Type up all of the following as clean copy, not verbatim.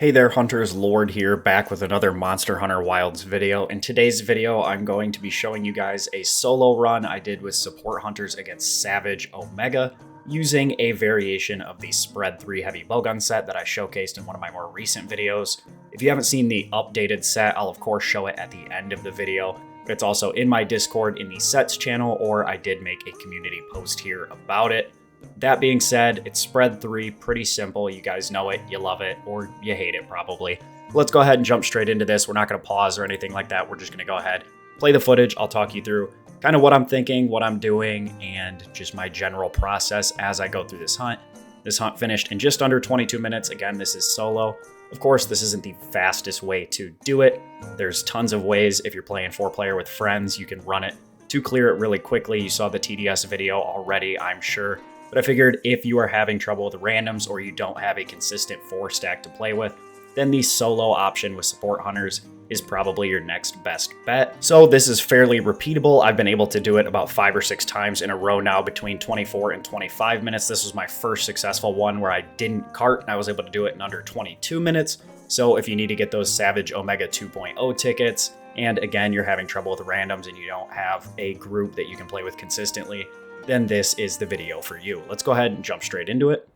Hey there hunters, Lord here, back with another Monster Hunter Wilds video. In today's video, I'm going to be showing you guys a solo run I did with support hunters against Savage Omega, using a variation of the Spread 3 heavy bowgun set that I showcased in one of my more recent videos. If you haven't seen the updated set, I'll of course show it at the end of the video, but it's also in my Discord in the sets channel, or I did make a community post here about it. That being said, it's Spread 3, pretty simple. You guys know it, you love it, or you hate it probably. Let's go ahead and jump straight into this. We're not going to pause or anything like that. We're just going to go ahead, play the footage. I'll talk you through kind of what I'm thinking, what I'm doing, and just my general process as I go through this hunt. This hunt finished in just under 22 minutes. Again, this is solo. Of course, this isn't the fastest way to do it. There's tons of ways. If you're playing 4-player with friends, you can run it to clear it really quickly. You saw the TDS video already, I'm sure. But I figured if you are having trouble with randoms or you don't have a consistent 4-stack to play with, then the solo option with support hunters is probably your next best bet. So this is fairly repeatable. I've been able to do it about 5 or 6 times in a row now between 24 and 25 minutes. This was my first successful one where I didn't cart and I was able to do it in under 22 minutes. So if you need to get those Savage Omega 2.0 tickets, and again, you're having trouble with randoms and you don't have a group that you can play with consistently, then this is the video for you. Let's go ahead and jump straight into it.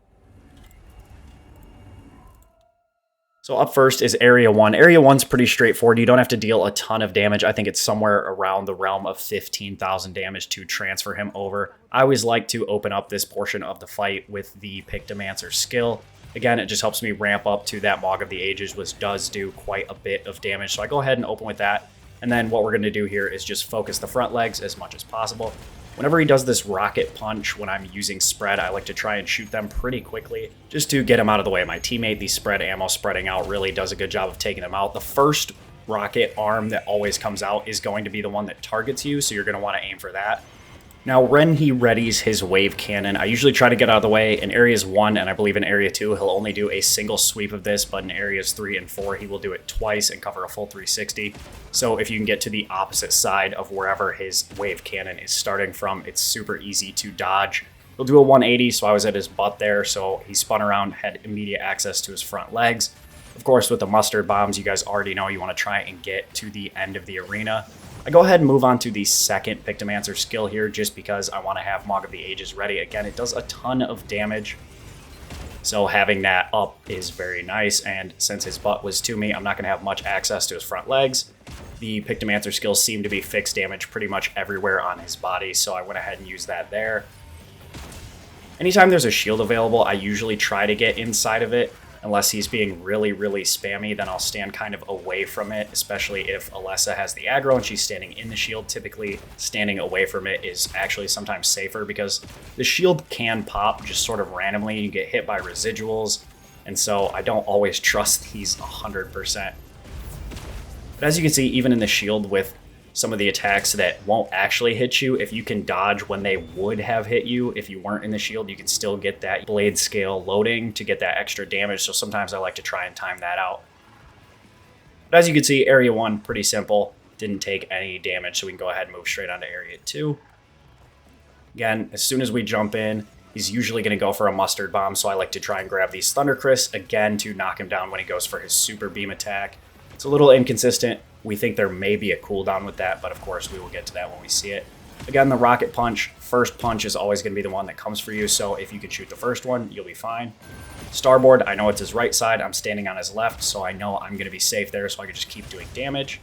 So up first is Area 1. Area 1's pretty straightforward. You don't have to deal a ton of damage. I think it's somewhere around the realm of 15,000 damage to transfer him over. I always like to open up this portion of the fight with the Pictomancer skill. Again, it just helps me ramp up to that Mog of the Ages, which does do quite a bit of damage. So I go ahead and open with that. And then what we're going to do here is just focus the front legs as much as possible. Whenever he does this rocket punch, when I'm using spread, I like to try and shoot them pretty quickly just to get him out of the way of my teammate. The spread ammo spreading out really does a good job of taking him out. The first rocket arm that always comes out is going to be the one that targets you, so you're going to want to aim for that. Now, when he readies his wave cannon, I usually try to get out of the way. In areas 1 and I believe in area 2, he'll only do a single sweep of this, but in areas 3 and 4, he will do it twice and cover a full 360. So if you can get to the opposite side of wherever his wave cannon is starting from, it's super easy to dodge. He'll do a 180, so I was at his butt there, so he spun around, had immediate access to his front legs. Of course, with the mustard bombs, you guys already know you want to try and get to the end of the arena. I go ahead and move on to the second Pictomancer skill here just because I want to have Mog of the Ages ready. Again, it does a ton of damage, so having that up is very nice, and since his butt was to me, I'm not going to have much access to his front legs. The Pictomancer skills seem to be fixed damage pretty much everywhere on his body, so I went ahead and used that there. Anytime there's a shield available, I usually try to get inside of it. Unless he's being really, really spammy, then I'll stand kind of away from it, especially if Alessa has the aggro and she's standing in the shield. Typically, standing away from it is actually sometimes safer because the shield can pop just sort of randomly. You get hit by residuals, and so I don't always trust these 100%. But as you can see, even in the shield with some of the attacks that won't actually hit you, if you can dodge when they would have hit you, if you weren't in the shield, you can still get that blade scale loading to get that extra damage. So sometimes I like to try and time that out. But as you can see, Area 1, pretty simple. Didn't take any damage, so we can go ahead and move straight on to Area 2. Again, as soon as we jump in, he's usually going to go for a mustard bomb, so I like to try and grab these Thunder Crisps, again, to knock him down when he goes for his super beam attack. It's a little inconsistent. We think there may be a cooldown with that, but of course we will get to that when we see it. Again, the rocket punch, first punch is always going to be the one that comes for you, so if you can shoot the first one, you'll be fine. Starboard, I know it's his right side. I'm standing on his left, so I know I'm going to be safe there, so I can just keep doing damage.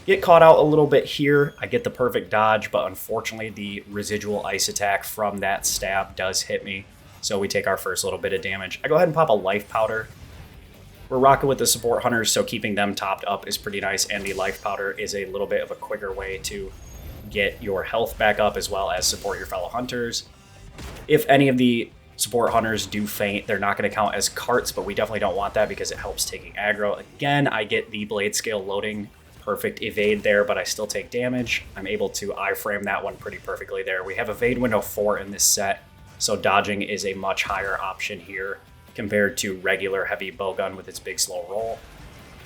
Get caught out a little bit here. I get the perfect dodge, but unfortunately the residual ice attack from that stab does hit me, so we take our first little bit of damage. I go ahead and pop a life powder. We're rocking with the support hunters, so keeping them topped up is pretty nice, and the life powder is a little bit of a quicker way to get your health back up as well as support your fellow hunters. If any of the support hunters do faint, they're not going to count as carts, but we definitely don't want that because it helps taking aggro. Again, I get the blade scale loading, perfect evade there, but I still take damage. I'm able to iframe that one pretty perfectly there. We have evade window 4 in this set, so dodging is a much higher option here compared to regular heavy bowgun with its big slow roll.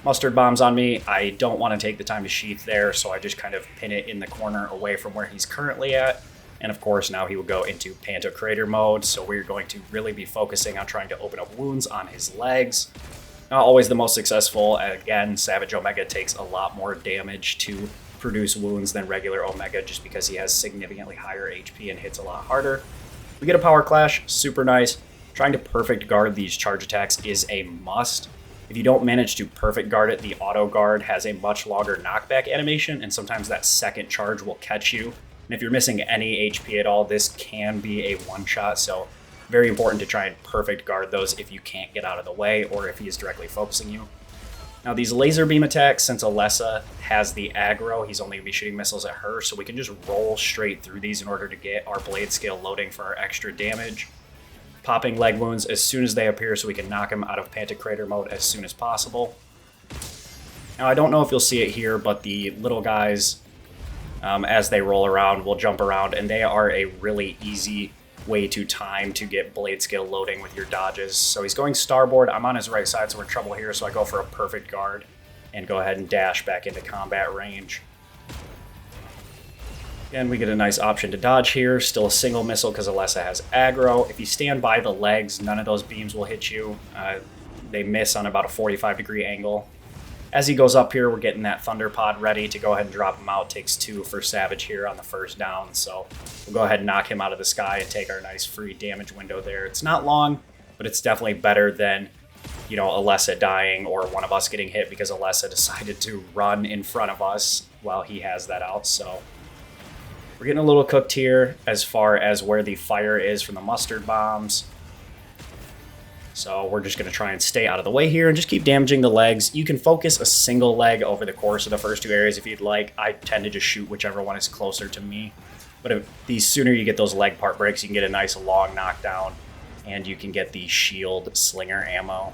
Mustard bombs on me. I don't want to take the time to sheath there, so I just kind of pin it in the corner away from where he's currently at. And of course, now he will go into Pantocrator mode, so we're going to really be focusing on trying to open up wounds on his legs. Not always the most successful. Again, Savage Omega takes a lot more damage to produce wounds than regular Omega just because he has significantly higher HP and hits a lot harder. We get a Power Clash, super nice. Trying to perfect guard these charge attacks is a must. If you don't manage to perfect guard it, the auto guard has a much longer knockback animation, and sometimes that second charge will catch you. And if you're missing any HP at all, this can be a one-shot, so very important to try and perfect guard those if you can't get out of the way or if he is directly focusing you. Now these laser beam attacks, since Alessa has the aggro, he's only going to be shooting missiles at her, so we can just roll straight through these in order to get our blade scale loading for our extra damage. Popping leg wounds as soon as they appear so we can knock him out of Pantocrator mode as soon as possible. Now I don't know if you'll see it here, but the little guys, as they roll around, will jump around, and they are a really easy way to time to get blade scale loading with your dodges. So he's going starboard. I'm on his right side, so we're in trouble here, so I go for a perfect guard and go ahead and dash back into combat range. Again, we get a nice option to dodge here. Still a single missile because Alessa has aggro. If you stand by the legs, none of those beams will hit you. They miss on about a 45-degree angle. As he goes up here, we're getting that Thunder Pod ready to go ahead and drop him out. Takes 2 for Savage here on the first down, so we'll go ahead and knock him out of the sky and take our nice free damage window there. It's not long, but it's definitely better than, you know, Alessa dying or one of us getting hit because Alessa decided to run in front of us while he has that out, so we're getting a little cooked here as far as where the fire is from the mustard bombs. So we're just going to try and stay out of the way here and just keep damaging the legs. You can focus a single leg over the course of the first 2 areas if you'd like. I tend to just shoot whichever one is closer to me. But the sooner you get those leg part breaks, you can get a nice long knockdown, and you can get the shield slinger ammo.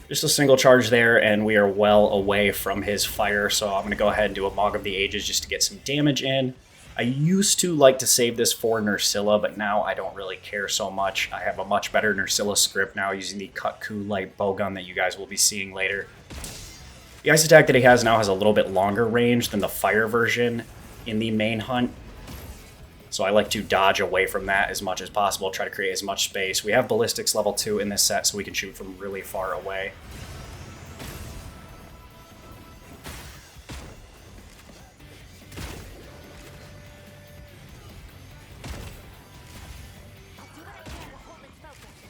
Just a single charge there, and we are well away from his fire, so I'm going to go ahead and do a Mog of the Ages just to get some damage in. I used to like to save this for Nerscylla, but now I don't really care so much. I have a much better Nerscylla script now using the Kutku light bowgun that you guys will be seeing later. The ice attack that he has now has a little bit longer range than the fire version in the main hunt, so I like to dodge away from that as much as possible, try to create as much space. We have ballistics level 2 in this set, so we can shoot from really far away.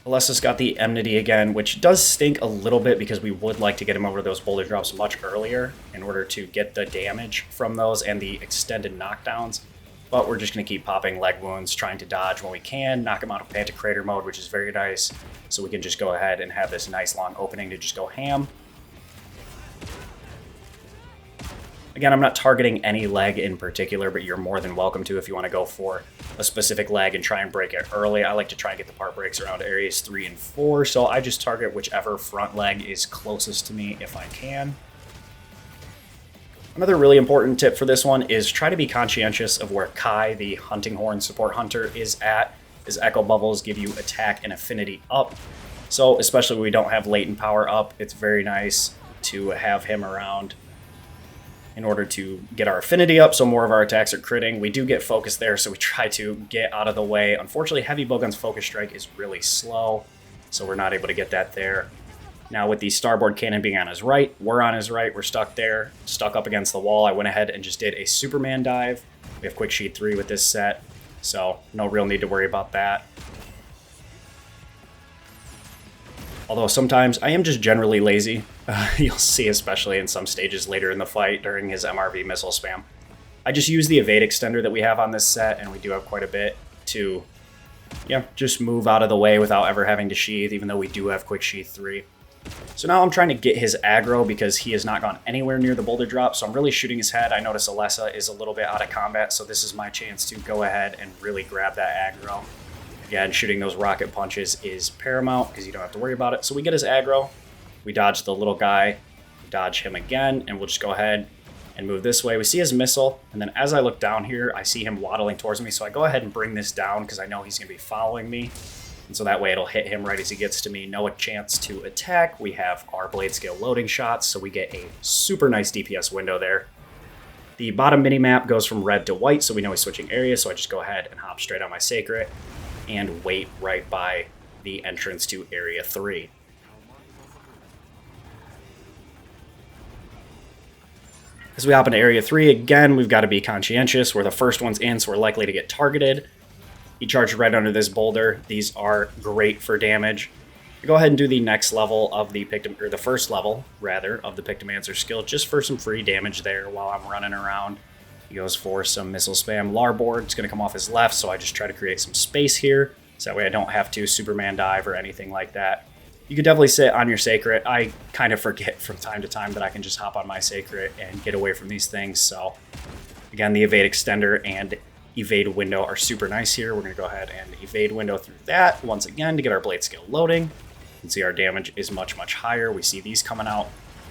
Alessa's got the Enmity again, which does stink a little bit because we would like to get him over those boulder drops much earlier in order to get the damage from those and the extended knockdowns. But we're just going to keep popping leg wounds, trying to dodge when we can, knock him out of Pantocrator mode, which is very nice. So we can just go ahead and have this nice long opening to just go ham. Again, I'm not targeting any leg in particular, but you're more than welcome to if you want to go for a specific leg and try and break it early. I like to try and get the part breaks around areas 3 and 4, so I just target whichever front leg is closest to me if I can. Another really important tip for this one is try to be conscientious of where Kai, the Hunting Horn support hunter, is at. His Echo Bubbles give you attack and affinity up, so especially when we don't have latent power up, it's very nice to have him around in order to get our affinity up, so more of our attacks are critting. We do get focus there, so we try to get out of the way. Unfortunately, Heavy Bowgun's focus strike is really slow, so we're not able to get that there. Now with the starboard cannon being on his right, we're on his right, we're stuck there, stuck up against the wall. I went ahead and just did a Superman dive. We have Quick Sheet 3 with this set, so no real need to worry about that. Although sometimes I am just generally lazy. You'll see especially in some stages later in the fight during his MRV missile spam. I just use the evade extender that we have on this set, and we do have quite a bit to just move out of the way without ever having to sheath, even though we do have Quick Sheath 3. So now I'm trying to get his aggro because he has not gone anywhere near the boulder drop, so I'm really shooting his head. I notice Alessa is a little bit out of combat, so this is my chance to go ahead and really grab that aggro. Again, shooting those rocket punches is paramount because you don't have to worry about it. So we get his aggro, we dodge the little guy, dodge him again, and we'll just go ahead and move this way. We see his missile, and then as I look down here, I see him waddling towards me, so I go ahead and bring this down because I know he's going to be following me. And so that way it'll hit him right as he gets to me. No chance to attack. We have our blade scale loading shots, so we get a super nice DPS window there. The bottom mini-map goes from red to white, so we know he's switching areas, so I just go ahead and hop straight on my Sacred and wait right by the entrance to Area 3. As we hop into Area 3, again, we've got to be conscientious. We're the first ones in, so we're likely to get targeted. He charged right under this boulder. These are great for damage. Go ahead and do the next level of the or the first level, rather, of the Pictomancer skill, just for some free damage there while I'm running around. He goes for some missile spam. Larboard, it's going to come off his left, so I just try to create some space here, so that way I don't have to Superman dive or anything like that. You could definitely sit on your Sacred. I kind of forget from time to time that I can just hop on my Sacred and get away from these things, so again, the evade extender and evade window are super nice here. We're going to go ahead and evade window through that once again to get our blade skill loading. You can see our damage is much, much higher. We see these coming out.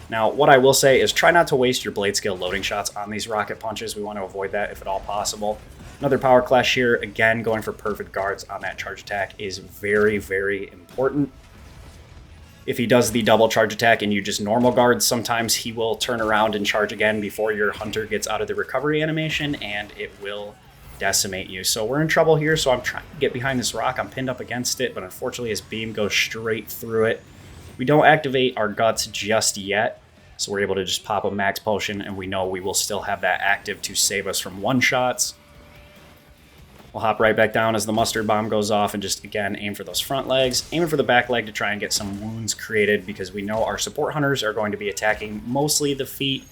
Now, what I will say is try not to waste your blade skill loading shots on these rocket punches. We want to avoid that if at all possible. Another power clash here. Again, going for perfect guards on that charge attack is very, very important. If he does the double charge attack and you just normal guard, sometimes he will turn around and charge again before your hunter gets out of the recovery animation, and it will decimate you. So we're in trouble here, so I'm trying to get behind this rock. I'm pinned up against it, but unfortunately his beam goes straight through it. We don't activate our guts just yet, so we're able to just pop a max potion, and we know we will still have that active to save us from one-shots. We'll hop right back down as the mustard bomb goes off and just, again, aim for those front legs. Aiming for the back leg to try and get some wounds created because we know our support hunters are going to be attacking mostly the feet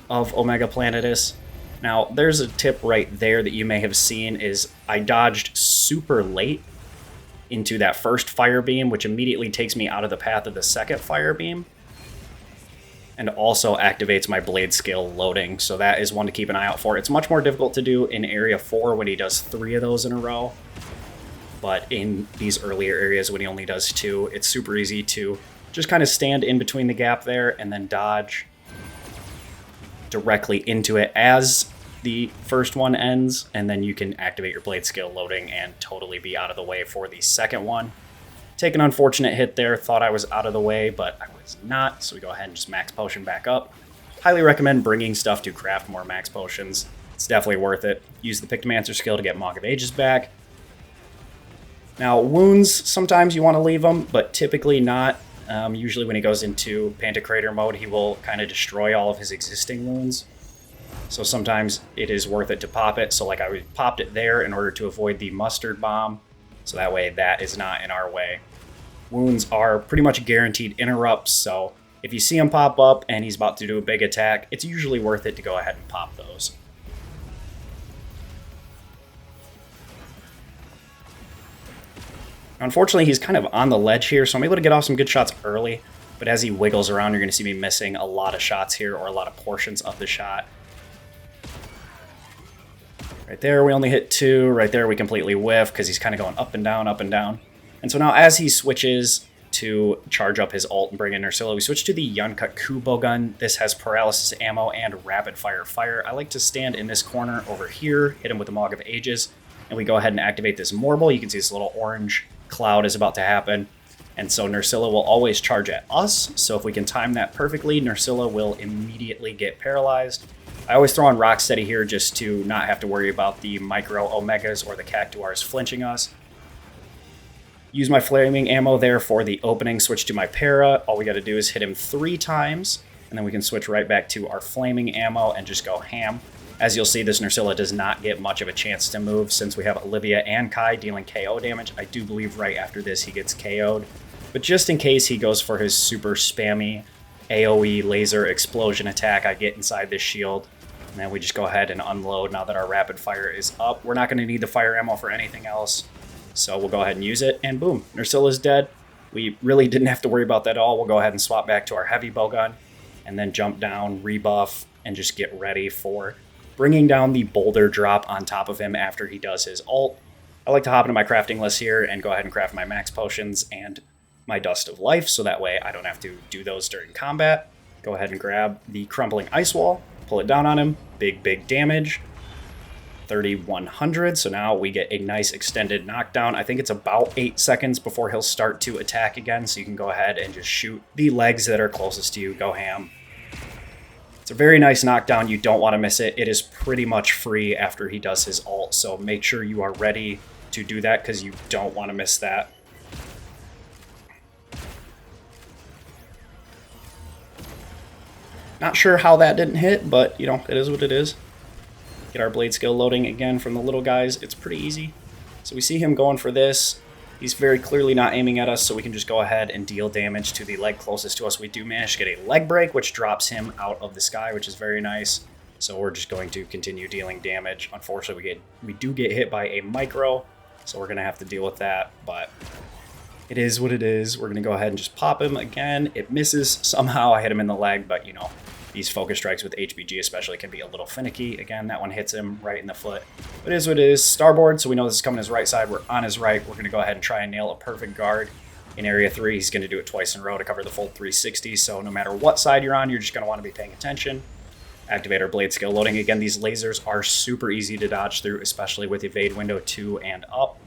of Omega Planetus. Now, there's a tip right there that you may have seen is I dodged super late into that first fire beam, which immediately takes me out of the path of the second fire beam, and also activates my blade skill loading. So that is one to keep an eye out for. It's much more difficult to do in Area 4 when he does 3 of those in a row, but in these earlier areas when he only does 2, it's super easy to just kind of stand in between the gap there and then dodge directly into it as the first one ends, and then you can activate your blade skill loading and totally be out of the way for the second one. Take an unfortunate hit there, thought I was out of the way, but I was not, so we go ahead and just max potion back up. Highly recommend bringing stuff to craft more max potions. It's definitely worth it. Use the Pictomancer skill to get Monk of Ages back. Now, wounds, sometimes you want to leave them, but typically not. Usually when he goes into Pantocrator mode, he will kind of destroy all of his existing wounds. So sometimes it is worth it to pop it. So like I popped it there in order to avoid the mustard bomb. So that way that is not in our way. Wounds are pretty much guaranteed interrupts. So if you see him pop up and he's about to do a big attack, it's usually worth it to go ahead and pop those. Unfortunately, he's kind of on the ledge here, so I'm able to get off some good shots early, but as he wiggles around, you're going to see me missing a lot of shots here, or a lot of portions of the shot. Right there, we only hit 2. Right there, we completely whiff, because he's kind of going up and down, up and down. And so now, as he switches to charge up his ult and bring in Nerscylla, we switch to the Yuncut Kubo gun. This has paralysis ammo and rapid fire. I like to stand in this corner over here, hit him with the Monk of Ages, and we go ahead and activate this Morble. You can see this little orange cloud is about to happen, and so Nerscylla will always charge at us. So if we can time that perfectly, Nerscylla will immediately get paralyzed. I always throw on Rocksteady here just to not have to worry about the micro Omegas or the Cactuars flinching us. Use my flaming ammo there for the opening, switch to my para. All we got to do is hit him 3 times, and then we can switch right back to our flaming ammo and just go ham. As you'll see, this Nerscylla does not get much of a chance to move since we have Olivia and Kai dealing KO damage. I do believe right after this he gets KO'd. But just in case he goes for his super spammy AoE laser explosion attack, I get inside this shield. And then we just go ahead and unload now that our rapid fire is up. We're not going to need the fire ammo for anything else. So we'll go ahead and use it. And boom, Nerscylla's dead. We really didn't have to worry about that at all. We'll go ahead and swap back to our heavy bowgun. And then jump down, rebuff, and just get ready for bringing down the boulder drop on top of him after he does his ult. I like to hop into my crafting list here and go ahead and craft my max potions and my Dust of Life, so that way I don't have to do those during combat. Go ahead and grab the Crumbling Ice Wall, pull it down on him, big damage, 3100, so now we get a nice extended knockdown. I think it's about 8 seconds before he'll start to attack again, so you can go ahead and just shoot the legs that are closest to you, go ham. It's a very nice knockdown. You don't want to miss it. It is pretty much free after he does his ult, so make sure you are ready to do that because you don't want to miss that. Not sure how that didn't hit, but, you know, it is what it is. Get our blade skill loading again from the little guys. It's pretty easy. So we see him going for this. He's very clearly not aiming at us, so we can just go ahead and deal damage to the leg closest to us. We do manage to get a leg break, which drops him out of the sky, which is very nice. So we're just going to continue dealing damage. Unfortunately, we do get hit by a micro, so we're going to have to deal with that, but it is what it is. We're going to go ahead and just pop him again. It misses somehow. I hit him in the leg, but, you know, these focus strikes with HBG especially can be a little finicky. Again, that one hits him right in the foot. But it is what it is. Starboard, so we know this is coming his right side. We're on his right. We're going to go ahead and try and nail a perfect guard. In area 3, he's going to do it twice in a row to cover the full 360. So no matter what side you're on, you're just going to want to be paying attention. Activate our blade skill loading. Again, these lasers are super easy to dodge through, especially with evade window 2 and up.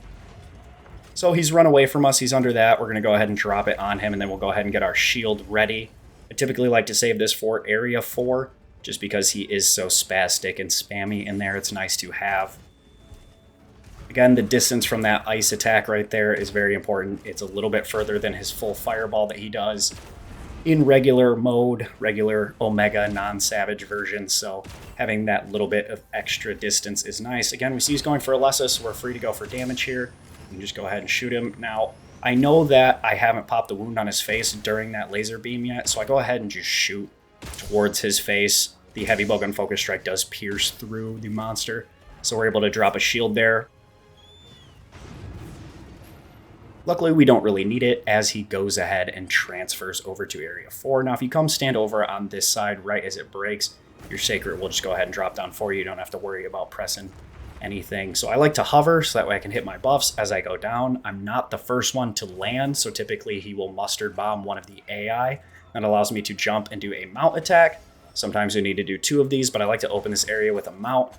So he's run away from us. He's under that. We're going to go ahead and drop it on him, and then we'll go ahead and get our shield ready. I typically like to save this for area 4, just because he is so spastic and spammy in there. It's nice to have. Again, the distance from that ice attack right there is very important. It's a little bit further than his full fireball that he does in regular mode, regular Omega non-Savage version. So having that little bit of extra distance is nice. Again, we see he's going for Alessa, so we're free to go for damage here. We can just go ahead and shoot him. Now, I know that I haven't popped the wound on his face during that laser beam yet, so I go ahead and just shoot towards his face. The heavy bowgun focus strike does pierce through the monster, so we're able to drop a shield there. Luckily, we don't really need it as he goes ahead and transfers over to area 4. Now, if you come stand over on this side right as it breaks, your Sacred will just go ahead and drop down for you. You don't have to worry about pressing anything. So I like to hover so that way I can hit my buffs as I go down. I'm not the first one to land, so typically he will mustard bomb one of the AI. That allows me to jump and do a mount attack. Sometimes you need to do 2 of these, but I like to open this area with a mount.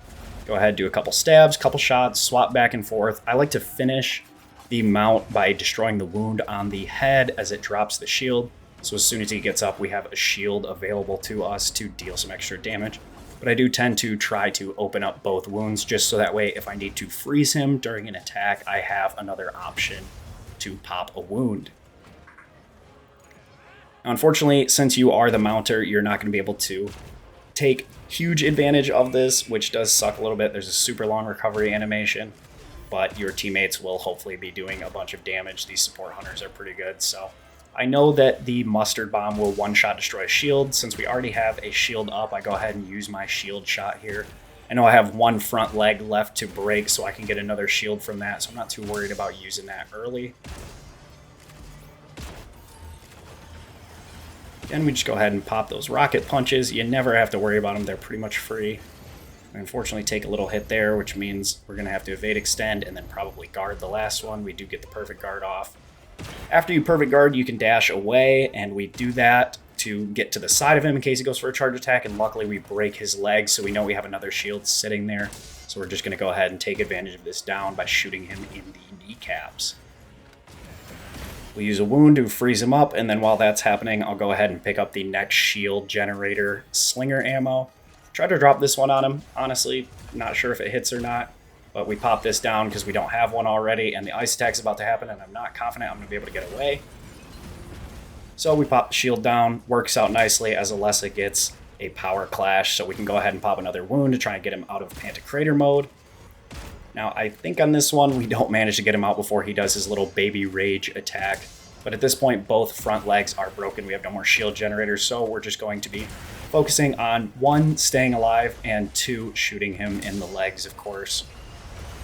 Go ahead, do a couple stabs, couple shots, swap back and forth. I like to finish the mount by destroying the wound on the head as it drops the shield. So as soon as he gets up, we have a shield available to us to deal some extra damage. But I do tend to try to open up both wounds just so that way if I need to freeze him during an attack, I have another option to pop a wound. Now, unfortunately, since you are the mounter, you're not going to be able to take huge advantage of this, which does suck a little bit. There's a super long recovery animation, but your teammates will hopefully be doing a bunch of damage. These support hunters are pretty good, so I know that the mustard bomb will one-shot destroy a shield. Since we already have a shield up, I go ahead and use my shield shot here. I know I have one front leg left to break, so I can get another shield from that, so I'm not too worried about using that early. Again, we just go ahead and pop those rocket punches. You never have to worry about them. They're pretty much free. I unfortunately take a little hit there, which means we're going to have to evade extend and then probably guard the last one. We do get the perfect guard off. After you perfect guard, you can dash away, and we do that to get to the side of him in case he goes for a charge attack, and luckily we break his leg, so we know we have another shield sitting there. So we're just going to go ahead and take advantage of this down by shooting him in the kneecaps. We use a wound to freeze him up, and then while that's happening, I'll go ahead and pick up the next shield generator slinger ammo. Try to drop this one on him. Honestly, not sure if it hits or not. But we pop this down because we don't have one already, and the ice attack's about to happen, and I'm not confident I'm going to be able to get away. So we pop the shield down. Works out nicely as Alessa gets a power clash, so we can go ahead and pop another wound to try and get him out of Pantocrator mode. Now, I think on this one, we don't manage to get him out before he does his little baby rage attack. But at this point, both front legs are broken. We have no more shield generators, so we're just going to be focusing on 1, staying alive, and 2, shooting him in the legs, of course.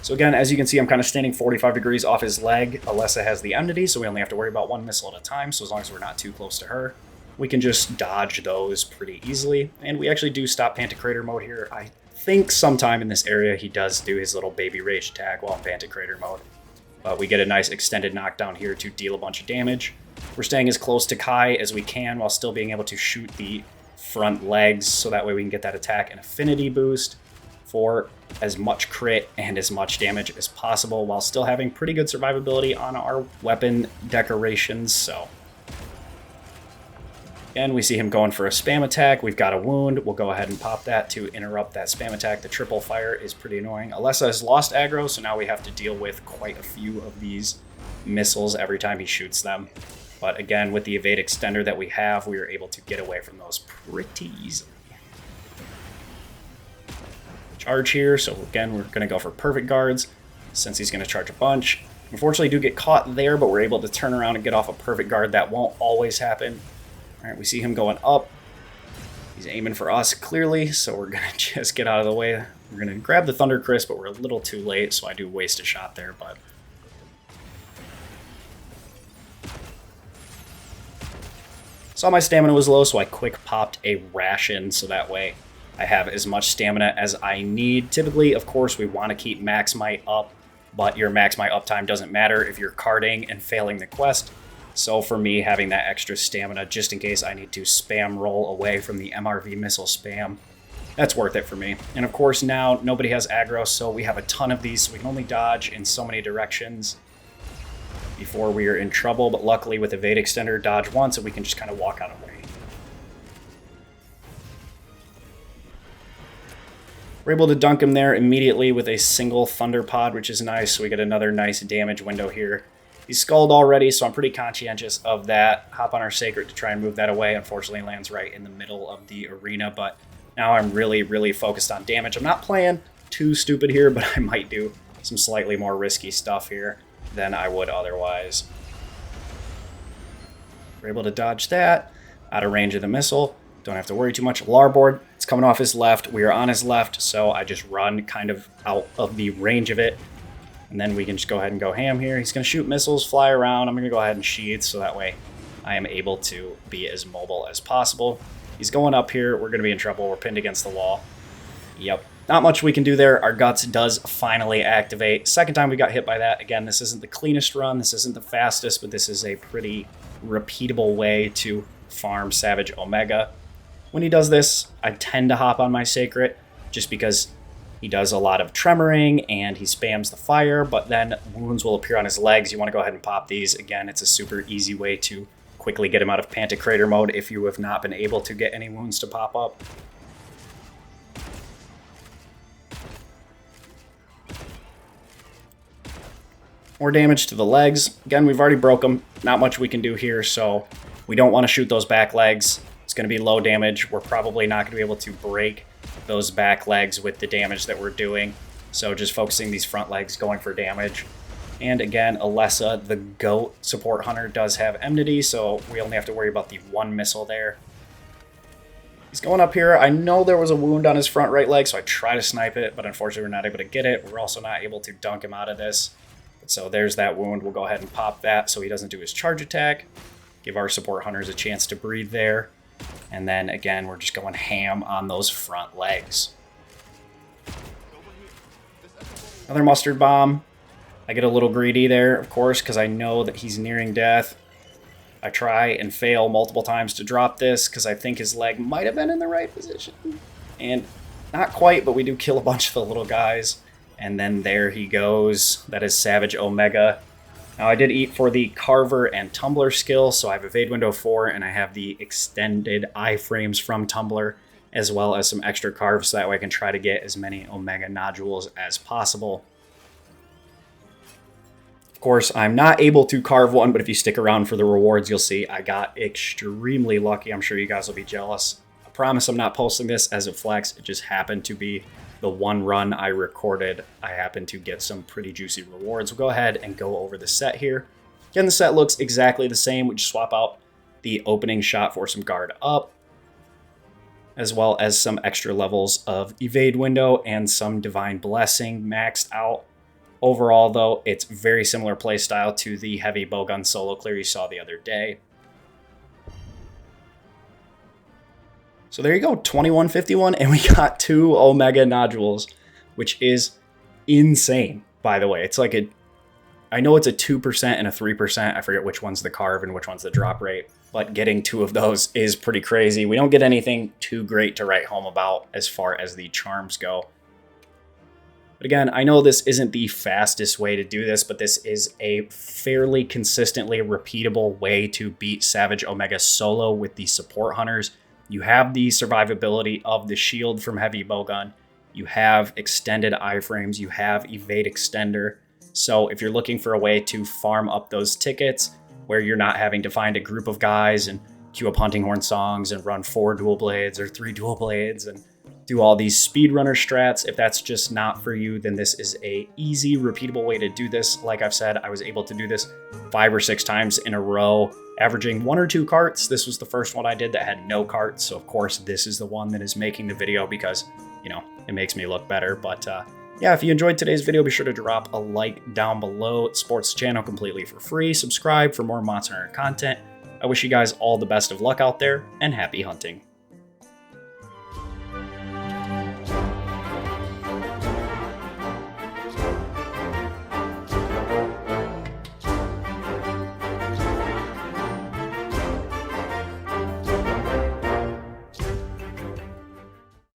So again, as you can see, I'm kind of standing 45 degrees off his leg. Alessa has the enmity, so we only have to worry about 1 missile at a time. So as long as we're not too close to her, we can just dodge those pretty easily. And we actually do stop Pantocrator mode here. I think sometime in this area he does do his little baby rage attack while in Pantocrator mode. But we get a nice extended knockdown here to deal a bunch of damage. We're staying as close to Kai as we can while still being able to shoot the front legs, so that way we can get that attack and affinity boost for as much crit and as much damage as possible while still having pretty good survivability on our weapon decorations. So again, we see him going for a spam attack. We've got a wound. We'll go ahead and pop that to interrupt that spam attack. The triple fire is pretty annoying. Alessa has lost aggro, so now we have to deal with quite a few of these missiles every time he shoots them. But again, with the evade extender that we have, we were able to get away from those pretty easily. Charge here, so again, we're going to go for perfect guards since he's going to charge a bunch. Unfortunately, do get caught there, but we're able to turn around and get off a perfect guard. That won't always happen. All right, we see him going up. He's aiming for us, clearly, so we're going to just get out of the way. We're going to grab the Thunder Crisp, but we're a little too late, so I do waste a shot there, but... Saw my stamina was low, so I quick popped a ration, so that way I have as much stamina as I need. Typically, of course, we want to keep max might up, but your max might uptime doesn't matter if you're carding and failing the quest. So for me, having that extra stamina, just in case I need to spam roll away from the MRV missile spam, that's worth it for me. And of course, now nobody has aggro, so we have a ton of these, so we can only dodge in so many directions before we are in trouble. But luckily, with Evade Extender, dodge once, and we can just kind of walk out of the way. We're able to dunk him there immediately with a single Thunder Pod, which is nice. So we get another nice damage window here. He's skulled already, so I'm pretty conscientious of that. Hop on our Sacred to try and move that away. Unfortunately, lands right in the middle of the arena, but now I'm really, really focused on damage. I'm not playing too stupid here, but I might do some slightly more risky stuff here than I would otherwise. We're able to dodge that. Out of range of the missile. Don't have to worry too much. Larboard, it's coming off his left. We are on his left, so I just run kind of out of the range of it. And then we can just go ahead and go ham here. He's going to shoot missiles, fly around. I'm going to go ahead and sheath, so that way I am able to be as mobile as possible. He's going up here. We're going to be in trouble. We're pinned against the wall. Yep. Not much we can do there. Our Guts does finally activate. Second time we got hit by that. Again, this isn't the cleanest run. This isn't the fastest, but this is a pretty repeatable way to farm Savage Omega. When he does this, I tend to hop on my Sacred just because he does a lot of tremoring and he spams the fire, but then wounds will appear on his legs. You want to go ahead and pop these. Again, it's a super easy way to quickly get him out of Pantocrator mode if you have not been able to get any wounds to pop up. More damage to the legs. Again, we've already broke them. Not much we can do here, so we don't want to shoot those back legs. It's going to be low damage. We're probably not going to be able to break those back legs with the damage that we're doing. So just focusing these front legs, going for damage. And again, Alessa, the GOAT support hunter, does have enmity, so we only have to worry about the one missile there. He's going up here. I know there was a wound on his front right leg, so I try to snipe it, but unfortunately we're not able to get it. We're also not able to dunk him out of this. So there's that wound. We'll go ahead and pop that so he doesn't do his charge attack. Give our support hunters a chance to breathe there. And then again, we're just going ham on those front legs. Another mustard bomb. I get a little greedy there, of course, because I know that he's nearing death. I try and fail multiple times to drop this because I think his leg might have been in the right position. And not quite, but we do kill a bunch of the little guys. And then there he goes. That is Savage Omega. Now I did eat for the Carver and Tumbler skill, so I have Evade Window 4, and I have the extended iframes from Tumbler, as well as some extra carves, so that way I can try to get as many Omega nodules as possible. Of course, I'm not able to carve one, but if you stick around for the rewards, you'll see I got extremely lucky. I'm sure you guys will be jealous. I promise I'm not posting this as a flex. It just happened to be the one run I recorded. I happened to get some pretty juicy rewards. We'll go ahead and go over the set here. Again, the set looks exactly the same. We just swap out the opening shot for some guard up, as well as some extra levels of evade window and some divine blessing maxed out. Overall, though, it's very similar playstyle to the heavy bowgun solo clear you saw the other day. So there you go, 2151, and we got 2 Omega nodules, which is insane, by the way. It's like I know it's a 2% and a 3%. I forget which one's the carve and which one's the drop rate, but getting 2 of those is pretty crazy. We don't get anything too great to write home about as far as the charms go. But again, I know this isn't the fastest way to do this, but this is a fairly consistently repeatable way to beat Savage Omega solo with the support hunters. You have the survivability of the shield from heavy bowgun. You have extended iframes. You have evade extender. So if you're looking for a way to farm up those tickets where you're not having to find a group of guys and queue up hunting horn songs and run 4 dual blades or 3 dual blades and do all these speedrunner strats. If that's just not for you, then this is a easy, repeatable way to do this. Like I've said, I was able to do this 5 or 6 times in a row, averaging 1 or 2 carts. This was the first one I did that had no carts. So of course, this is the one that is making the video because, you know, it makes me look better. But yeah, if you enjoyed today's video, be sure to drop a like down below. It supports the channel completely for free. Subscribe for more Monster Hunter content. I wish you guys all the best of luck out there and happy hunting.